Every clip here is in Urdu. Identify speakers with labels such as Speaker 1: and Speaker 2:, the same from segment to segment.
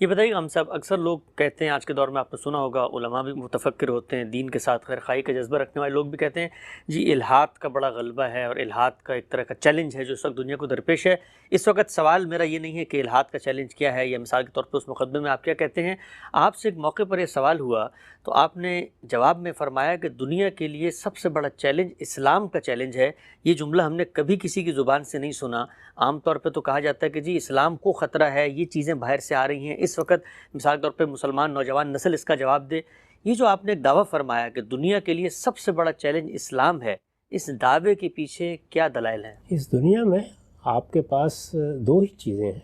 Speaker 1: یہ بتائیے ہم صاحب، اکثر لوگ کہتے ہیں، آج کے دور میں آپ نے سنا ہوگا، علماء بھی متفکر ہوتے ہیں، دین کے ساتھ خیر خواہی کا جذبہ رکھنے والے لوگ بھی کہتے ہیں جی الحاد کا بڑا غلبہ ہے اور الحاد کا ایک طرح کا چیلنج ہے جو اس وقت دنیا کو درپیش ہے۔ اس وقت سوال میرا یہ نہیں ہے کہ الحاد کا چیلنج کیا ہے یا مثال کے طور پر اس مقدمے میں آپ کیا کہتے ہیں۔ آپ سے ایک موقع پر یہ سوال ہوا تو آپ نے جواب میں فرمایا کہ دنیا کے لیے سب سے بڑا چیلنج اسلام کا چیلنج ہے۔ یہ جملہ ہم نے کبھی کسی کی زبان سے نہیں سنا۔ عام طور پہ تو کہا جاتا ہے کہ جی اسلام کو خطرہ ہے، یہ چیزیں باہر سے آ رہی ہیں، اس وقت مثال کے طور پہ مسلمان نوجوان نسل اس کا جواب دے۔ یہ جو آپ نے ایک دعویٰ فرمایا کہ دنیا کے لیے سب سے بڑا چیلنج اسلام ہے، اس دعوے کے پیچھے کیا دلائل ہیں؟
Speaker 2: اس دنیا میں آپ کے پاس دو ہی چیزیں ہیں۔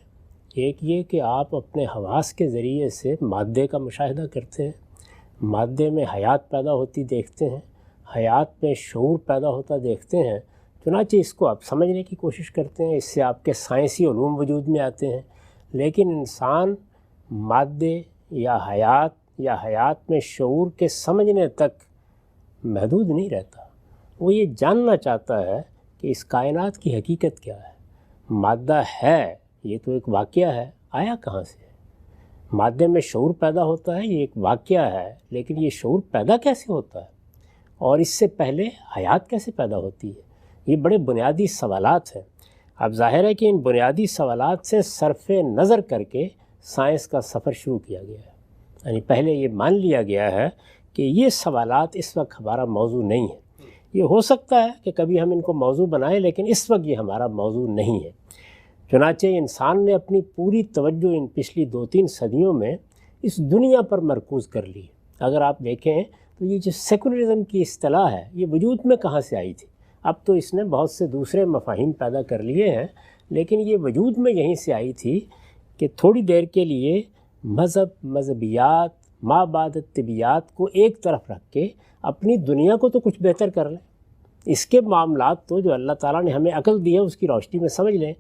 Speaker 2: ایک یہ کہ آپ اپنے حواس کے ذریعے سے مادے کا مشاہدہ کرتے ہیں، مادے میں حیات پیدا ہوتی دیکھتے ہیں، حیات میں شعور پیدا ہوتا دیکھتے ہیں، چنانچہ اس کو آپ سمجھنے کی کوشش کرتے ہیں، اس سے آپ کے سائنسی علوم وجود میں آتے ہیں۔ لیکن انسان مادے یا حیات میں شعور کے سمجھنے تک محدود نہیں رہتا۔ وہ یہ جاننا چاہتا ہے کہ اس کائنات کی حقیقت کیا ہے۔ مادہ ہے، یہ تو ایک واقعہ ہے، آیا کہاں سے؟ مادے میں شعور پیدا ہوتا ہے، یہ ایک واقعہ ہے، لیکن یہ شعور پیدا کیسے ہوتا ہے؟ اور اس سے پہلے حیات کیسے پیدا ہوتی ہے؟ یہ بڑے بنیادی سوالات ہیں۔ اب ظاہر ہے کہ ان بنیادی سوالات سے صرف نظر کر کے سائنس کا سفر شروع کیا گیا ہے۔ یعنی پہلے یہ مان لیا گیا ہے کہ یہ سوالات اس وقت ہمارا موضوع نہیں ہے۔ یہ ہو سکتا ہے کہ کبھی ہم ان کو موضوع بنائیں، لیکن اس وقت یہ ہمارا موضوع نہیں ہے۔ چنانچہ انسان نے اپنی پوری توجہ ان پچھلی 2-3 صدیوں میں اس دنیا پر مرکوز کر لی۔ اگر آپ دیکھیں تو یہ جو سیکولرزم کی اصطلاح ہے، یہ وجود میں کہاں سے آئی تھی؟ اب تو اس نے بہت سے دوسرے مفاہیم پیدا کر لیے ہیں، لیکن یہ وجود میں یہیں سے آئی تھی کہ تھوڑی دیر کے لیے مذہب، مذہبیات، ما بعد طبیعیات کو ایک طرف رکھ کے اپنی دنیا کو تو کچھ بہتر کر لیں، اس کے معاملات تو جو اللہ تعالیٰ نے ہمیں عقل دی ہے اس کی روشنی میں سمجھ لیں۔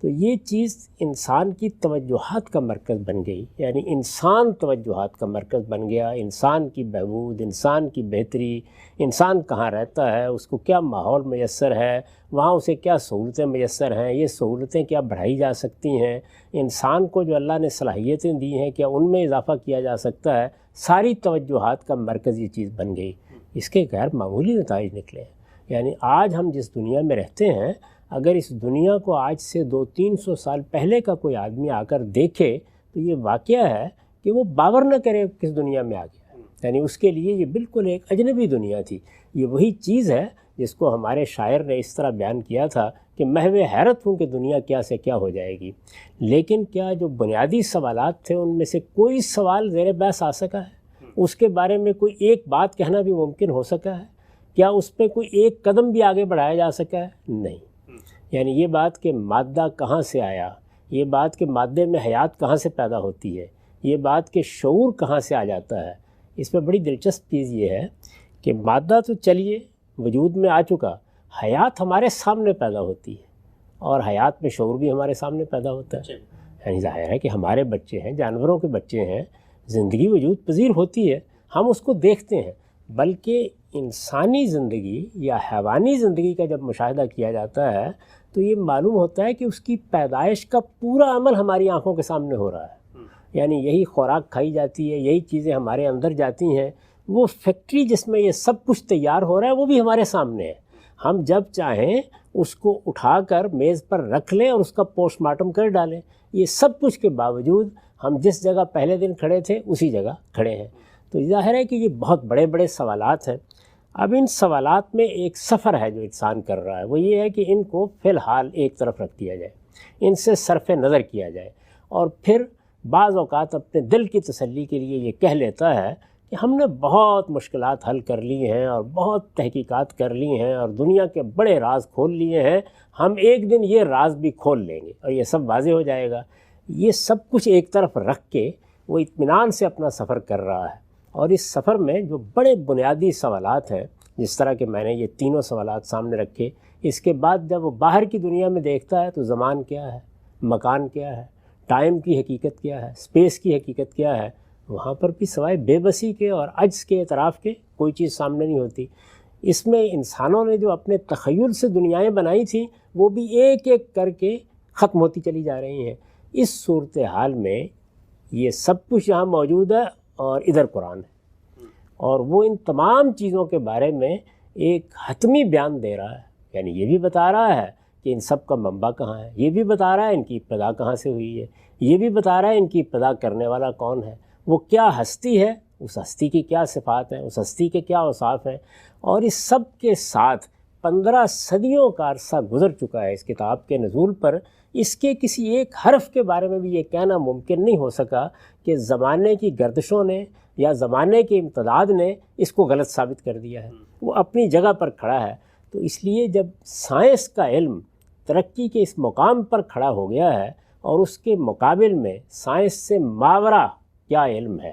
Speaker 2: تو یہ چیز انسان کی توجہات کا مرکز بن گئی، یعنی انسان توجہات کا مرکز بن گیا۔ انسان کی بہبود، انسان کی بہتری، انسان کہاں رہتا ہے، اس کو کیا ماحول میسر ہے، وہاں اسے کیا سہولتیں میسر ہیں، یہ سہولتیں کیا بڑھائی جا سکتی ہیں، انسان کو جو اللہ نے صلاحیتیں دی ہیں کیا ان میں اضافہ کیا جا سکتا ہے، ساری توجہات کا مرکز یہ چیز بن گئی۔ اس کے غیر معمولی نتائج نکلے ہیں۔ یعنی آج ہم جس دنیا میں رہتے ہیں، اگر اس دنیا کو آج سے 200-300 سال پہلے کا کوئی آدمی آ کر دیکھے تو یہ واقعہ ہے کہ وہ باور نہ کرے کس دنیا میں آ گیا۔ یعنی اس کے لیے یہ بالکل ایک اجنبی دنیا تھی۔ یہ وہی چیز ہے جس کو ہمارے شاعر نے اس طرح بیان کیا تھا کہ محو حیرت ہوں کہ دنیا کیا سے کیا ہو جائے گی۔ لیکن کیا جو بنیادی سوالات تھے ان میں سے کوئی سوال زیر بحث آ سکا ہے؟ اس کے بارے میں کوئی ایک بات کہنا بھی ممکن ہو سکا ہے؟ کیا اس پہ کوئی ایک قدم بھی آگے بڑھایا جا سکا ہے؟ نہیں۔ یعنی یہ بات کہ مادہ کہاں سے آیا، یہ بات کہ مادے میں حیات کہاں سے پیدا ہوتی ہے، یہ بات کہ شعور کہاں سے آ جاتا ہے، اس میں بڑی دلچسپ چیز یہ ہے کہ مادہ تو چلیے وجود میں آ چکا، حیات ہمارے سامنے پیدا ہوتی ہے اور حیات میں شعور بھی ہمارے سامنے پیدا ہوتا ہے۔ یعنی ظاہر ہے کہ ہمارے بچے ہیں، جانوروں کے بچے ہیں، زندگی وجود پذیر ہوتی ہے، ہم اس کو دیکھتے ہیں۔ بلکہ انسانی زندگی یا حیوانی زندگی کا جب مشاہدہ کیا جاتا ہے تو یہ معلوم ہوتا ہے کہ اس کی پیدائش کا پورا عمل ہماری آنکھوں کے سامنے ہو رہا ہے۔ یعنی یہی خوراک کھائی جاتی ہے، یہی چیزیں ہمارے اندر جاتی ہیں، وہ فیکٹری جس میں یہ سب کچھ تیار ہو رہا ہے وہ بھی ہمارے سامنے ہے۔ ہم جب چاہیں اس کو اٹھا کر میز پر رکھ لیں اور اس کا پوسٹ مارٹم کر ڈالیں۔ یہ سب کچھ کے باوجود ہم جس جگہ پہلے دن کھڑے تھے اسی جگہ کھڑے ہیں۔ تو ظاہر ہے کہ یہ بہت بڑے بڑے سوالات ہیں۔ اب ان سوالات میں ایک سفر ہے جو انسان کر رہا ہے، وہ یہ ہے کہ ان کو فی الحال ایک طرف رکھ دیا جائے، ان سے صرف نظر کیا جائے، اور پھر بعض اوقات اپنے دل کی تسلی کے لیے یہ کہہ لیتا ہے کہ ہم نے بہت مشکلات حل کر لی ہیں اور بہت تحقیقات کر لی ہیں اور دنیا کے بڑے راز کھول لیے ہیں، ہم ایک دن یہ راز بھی کھول لیں گے اور یہ سب واضح ہو جائے گا۔ یہ سب کچھ ایک طرف رکھ کے وہ اطمینان سے اپنا سفر کر رہا ہے، اور اس سفر میں جو بڑے بنیادی سوالات ہیں، جس طرح کہ میں نے یہ تینوں سوالات سامنے رکھے، اس کے بعد جب وہ باہر کی دنیا میں دیکھتا ہے تو زمان کیا ہے، مکان کیا ہے، ٹائم کی حقیقت کیا ہے، اسپیس کی حقیقت کیا ہے، وہاں پر بھی سوائے بے بسی کے اور عجز کے اعتراف کے کوئی چیز سامنے نہیں ہوتی۔ اس میں انسانوں نے جو اپنے تخیل سے دنیایں بنائی تھیں وہ بھی ایک ایک کر کے ختم ہوتی چلی جا رہی ہیں۔ اس صورتحال میں یہ سب کچھ یہاں موجود ہے اور ادھر قرآن ہے، اور وہ ان تمام چیزوں کے بارے میں ایک حتمی بیان دے رہا ہے. یعنی یہ بھی بتا رہا ہے کہ ان سب کا منبع کہاں ہے، یہ بھی بتا رہا ہے ان کی ابتدا کہاں سے ہوئی ہے، یہ بھی بتا رہا ہے ان کی ابتدا کرنے والا کون ہے، وہ کیا ہستی ہے، اس ہستی کی کیا صفات ہیں، اس ہستی کے کیا اوصاف ہیں. اور اس سب کے ساتھ 15 صدیوں کا عرصہ گزر چکا ہے اس کتاب کے نزول پر. اس کے کسی ایک حرف کے بارے میں بھی یہ کہنا ممکن نہیں ہو سکا کہ زمانے کی گردشوں نے یا زمانے کے امتداد نے اس کو غلط ثابت کر دیا ہے. وہ اپنی جگہ پر کھڑا ہے. تو اس لیے جب سائنس کا علم ترقی کے اس مقام پر کھڑا ہو گیا ہے اور اس کے مقابل میں سائنس سے ماورا کیا علم ہے،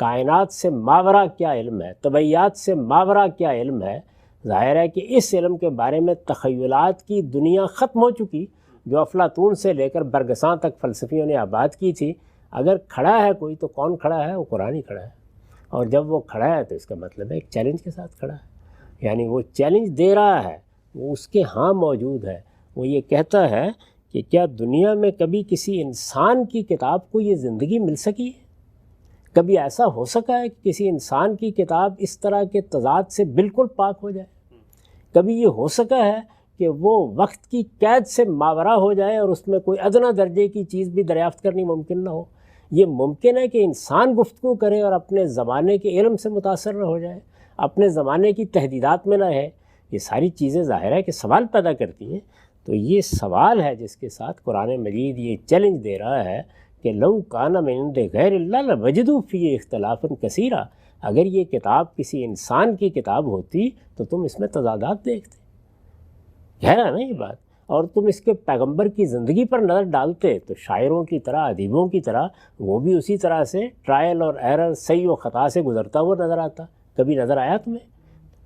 Speaker 2: کائنات سے ماورا کیا علم ہے، طبعیات سے ماورا کیا علم ہے، ظاہر ہے کہ اس علم کے بارے میں تخیلات کی دنیا ختم ہو چکی جو افلاطون سے لے کر برگساں تک فلسفیوں نے آباد کی تھی. اگر کھڑا ہے کوئی تو کون کھڑا ہے؟ وہ قرآن ہی کھڑا ہے. اور جب وہ کھڑا ہے تو اس کا مطلب ہے ایک چیلنج کے ساتھ کھڑا ہے. یعنی وہ چیلنج دے رہا ہے، وہ اس کے ہاں موجود ہے. وہ یہ کہتا ہے کہ کیا دنیا میں کبھی کسی انسان کی کتاب کو یہ زندگی مل سکی ہے؟ کبھی ایسا ہو سکا ہے کہ کسی انسان کی کتاب اس طرح کے تضاد سے بالکل پاک ہو جائے؟ کبھی یہ ہو سکا ہے کہ وہ وقت کی قید سے ماورا ہو جائے اور اس میں کوئی ادنیٰ درجے کی چیز بھی دریافت کرنی ممکن نہ ہو؟ یہ ممکن ہے کہ انسان گفتگو کرے اور اپنے زمانے کے علم سے متاثر نہ ہو جائے، اپنے زمانے کی تحدیدات میں نہ ہے. یہ ساری چیزیں ظاہر ہے کہ سوال پیدا کرتی ہیں. تو یہ سوال ہے جس کے ساتھ قرآن مجید یہ چیلنج دے رہا ہے کہ لو کان من عند غیر اللہ لوجدوا فیہ اختلافا کثیرا. اگر یہ کتاب کسی انسان کی کتاب ہوتی تو تم اس میں تضادات دیکھتے. گہرا نا یہ بات. اور تم اس کے پیغمبر کی زندگی پر نظر ڈالتے تو شاعروں کی طرح، ادیبوں کی طرح وہ بھی اسی طرح سے ٹرائل اور ایرر، صحیح و خطا سے گزرتا ہوا نظر آتا. کبھی نظر آیا تمہیں؟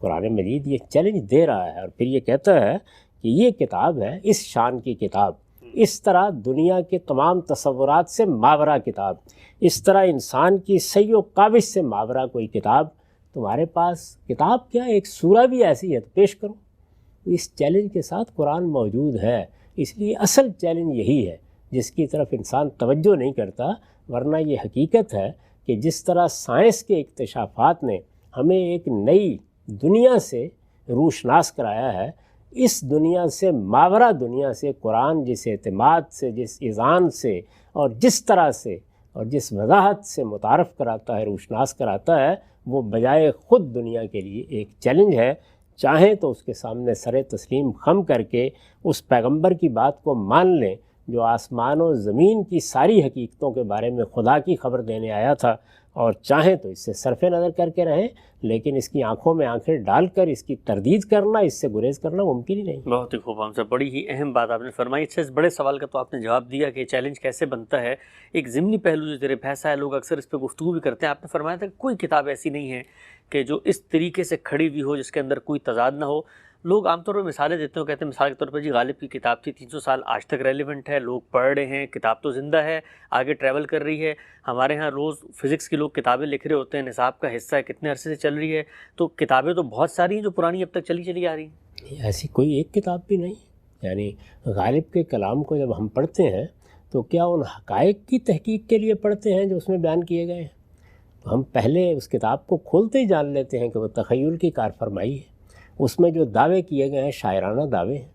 Speaker 2: قرآن مجید یہ چیلنج دے رہا ہے اور پھر یہ کہتا ہے کہ یہ کتاب ہے اس شان کی کتاب، اس طرح دنیا کے تمام تصورات سے ماورا کتاب، اس طرح انسان کی صحیح و کاوش سے ماورا کوئی کتاب تمہارے پاس. کتاب کیا، ایک سورہ بھی ایسی ہے تو پیش کرو. اس چیلنج کے ساتھ قرآن موجود ہے. اس لیے اصل چیلنج یہی ہے جس کی طرف انسان توجہ نہیں کرتا. ورنہ یہ حقیقت ہے کہ جس طرح سائنس کے اکتشافات نے ہمیں ایک نئی دنیا سے روشناس کرایا ہے، اس دنیا سے ماورا دنیا سے قرآن جس اعتماد سے، جس اذعان سے اور جس طرح سے اور جس وضاحت سے متعارف کراتا ہے، روشناس کراتا ہے، وہ بجائے خود دنیا کے لیے ایک چیلنج ہے. چاہیں تو اس کے سامنے سر تسلیم خم کر کے اس پیغمبر کی بات کو مان لیں جو آسمان و زمین کی ساری حقیقتوں کے بارے میں خدا کی خبر دینے آیا تھا، اور چاہیں تو اس سے صرف نظر کر کے رہیں، لیکن اس کی آنکھوں میں آنکھیں ڈال کر اس کی تردید کرنا، اس سے گریز کرنا ممکن ہی نہیں.
Speaker 1: بہت ہی خوب ہم سے بڑی ہی اہم بات آپ نے فرمائی. اس بڑے سوال کا تو آپ نے جواب دیا کہ چیلنج کیسے بنتا ہے. ایک ضمنی پہلو جو زیر بحث ہے، لوگ اکثر اس پہ گفتگو بھی کرتے ہیں. آپ نے فرمایا تھا کہ کوئی کتاب ایسی نہیں ہے کہ جو اس طریقے سے کھڑی ہوئی ہو جس کے اندر کوئی تضاد نہ ہو. لوگ عام طور پر مثالیں دیتے ہیں، کہتے ہیں مثال کے طور پر جی غالب کی کتاب تھی 300 سال آج تک ریلیونٹ ہے، لوگ پڑھ رہے ہیں، کتاب تو زندہ ہے، آگے ٹریول کر رہی ہے. ہمارے ہاں روز فزکس کے لوگ کتابیں لکھ رہے ہوتے ہیں، نصاب کا حصہ ہے، کتنے عرصے سے چل رہی ہے. تو کتابیں تو بہت ساری ہیں جو پرانی اب تک چلی آ رہی ہیں.
Speaker 2: ایسی کوئی ایک کتاب بھی نہیں. یعنی غالب کے کلام کو جب ہم پڑھتے ہیں تو کیا ان حقائق کی تحقیق کے لیے پڑھتے ہیں جو اس میں بیان کیے گئے ہیں؟ ہم پہلے اس کتاب کو کھولتے ہی جان لیتے ہیں کہ وہ تخیل کی کار فرمائی ہے. اس میں جو دعوے کیے گئے ہیں شاعرانہ دعوے ہیں،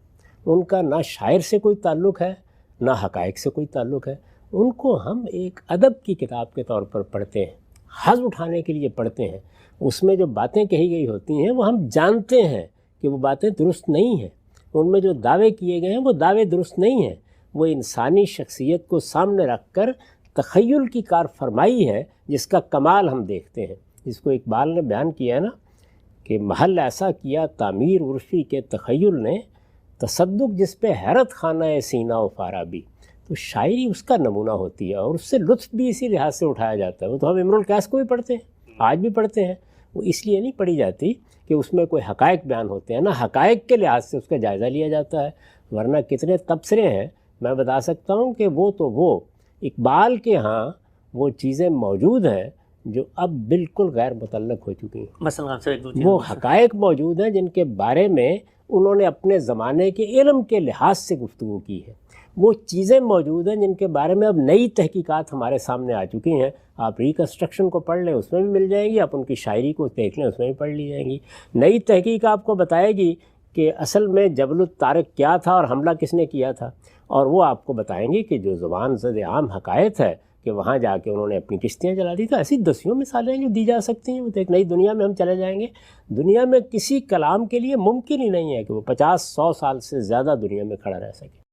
Speaker 2: ان کا نہ شاعر سے کوئی تعلق ہے نہ حقائق سے کوئی تعلق ہے. ان کو ہم ایک ادب کی کتاب کے طور پر پڑھتے ہیں، حظ اٹھانے کے لیے پڑھتے ہیں. اس میں جو باتیں کہی گئی ہوتی ہیں وہ ہم جانتے ہیں کہ وہ باتیں درست نہیں ہیں. ان میں جو دعوے کیے گئے ہیں وہ دعوے درست نہیں ہیں. وہ انسانی شخصیت کو سامنے رکھ کر تخیل کی کار فرمائی ہے جس کا کمال ہم دیکھتے ہیں. جس کو اقبال نے بیان کیا ہے نا کہ محل ایسا کیا تعمیر عرفی کے تخیل نے، تصدق جس پہ حیرت خانہ سینہ و فارابی. تو شاعری اس کا نمونہ ہوتی ہے اور اس سے لطف بھی اسی لحاظ سے اٹھایا جاتا ہے. وہ تو ہم امرؤ القیس کو بھی پڑھتے ہیں، آج بھی پڑھتے ہیں. وہ اس لیے نہیں پڑھی جاتی کہ اس میں کوئی حقائق بیان ہوتے ہیں، نہ حقائق کے لحاظ سے اس کا جائزہ لیا جاتا ہے. ورنہ کتنے تبصرے ہیں میں بتا سکتا ہوں کہ وہ اقبال کے ہاں وہ چیزیں موجود ہیں جو اب بالکل غیر متعلق ہو چکی ہیں.
Speaker 1: مثلا
Speaker 2: وہ حقائق موجود ہیں جن کے بارے میں انہوں نے اپنے زمانے کے علم کے لحاظ سے گفتگو کی ہے. وہ چیزیں موجود ہیں جن کے بارے میں اب نئی تحقیقات ہمارے سامنے آ چکی ہیں. آپ ریکنسٹرکشن کو پڑھ لیں اس میں بھی مل جائیں گی, آپ ان کی شاعری کو دیکھ لیں اس میں بھی پڑھ لی جائیں گی. نئی تحقیق آپ کو بتائے گی کہ اصل میں جبل الطارق کیا تھا اور حملہ کس نے کیا تھا, اور وہ آپ کو بتائیں گے کہ جو زبان زد عام حقائق ہے کہ وہاں جا کے انہوں نے اپنی کشتیاں جلا دی. تو ایسی دسیوں مثالیں جو دی جا سکتی ہیں. وہ تو ایک نئی دنیا میں ہم چلے جائیں گے. دنیا میں کسی کلام کے لیے ممکن ہی نہیں ہے کہ وہ 50-100 سال سے زیادہ دنیا میں کھڑا رہ سکے.